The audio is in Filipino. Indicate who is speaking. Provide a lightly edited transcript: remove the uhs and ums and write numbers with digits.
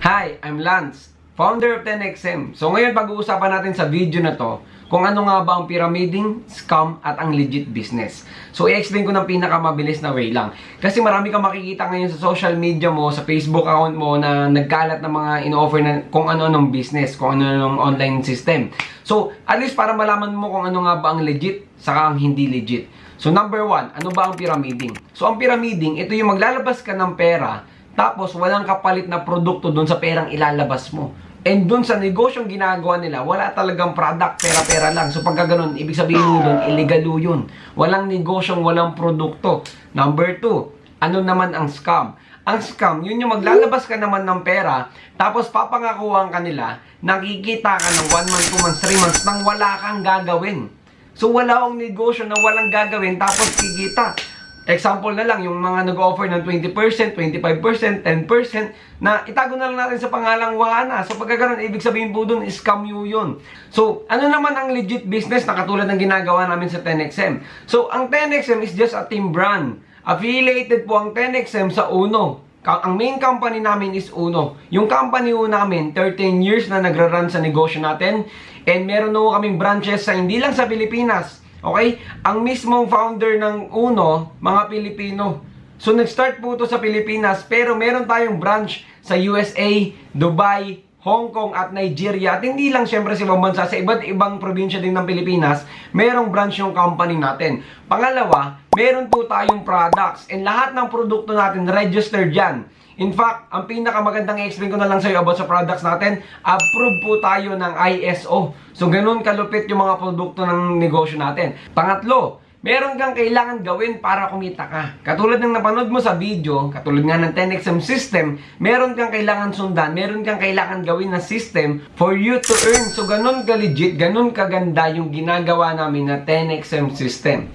Speaker 1: Hi, I'm Lance, founder of 10XM. So ngayon pag-uusapan natin sa video na to kung ano nga ba ang pyramiding, scam at ang legit business. So i-explain ko ng pinakamabilis na way lang. Kasi marami kang makikita ngayon sa social media mo, sa Facebook account mo na nagkalat ng mga in-offer na kung ano-anong business, kung ano-anong online system. So at least para malaman mo kung ano nga ba ang legit saka ang hindi legit. So number one, ano ba ang pyramiding? So ang pyramiding, ito yung maglalabas ka ng pera tapos walang kapalit na produkto doon sa perang ilalabas mo. And doon sa negosyong ginagawa nila, wala talagang product, pera-pera lang. So pagka ganun, ibig sabihin mo doon, illegal yun. Walang negosyong, walang produkto. Number two, ano naman ang scam? Ang scam, yun yung maglalabas ka naman ng pera, tapos papangakuhan ka nila, nakikita ka ng 1 month, 2 months, 3 months, nang wala kang gagawin. So wala akong negosyo na walang gagawin, tapos kikita. Example na lang, yung mga nag-offer ng 20%, 25%, 10%, na itago na lang natin sa pangalang Wahana. So pagkaganon, ibig sabihin po dun, scam yun. So, ano naman ang legit business na katulad ng ginagawa namin sa 10XM? So, ang 10XM is just a team brand. Affiliated po ang 10XM sa Uno. Ang main company namin is Uno. Yung company namin, 13 years na nagra-run sa negosyo natin. And meron na kaming branches sa hindi lang sa Pilipinas. Okay? Ang mismong founder ng Uno, mga Pilipino. So, nag-start po ito sa Pilipinas, pero meron tayong branch sa USA, Dubai, Hong Kong at Nigeria. At hindi lang syempre sa ibang bansa, sa iba't ibang probinsya din ng Pilipinas, merong branch yung company natin. Pangalawa, meron po tayong products and lahat ng produkto natin registered dyan. In fact, ang pinakamagandang i-explain ko na lang sa iyo about sa products natin, approve po tayo ng ISO. So, ganun kalupit yung mga produkto ng negosyo natin. Pangatlo, meron kang kailangan gawin para kumita ka. Katulad ng napanood mo sa video, katulad nga ng 10XM system, meron kang kailangan sundan, meron kang kailangan gawin na system for you to earn. So, ganun ka legit, ganun kaganda yung ginagawa namin na 10XM system.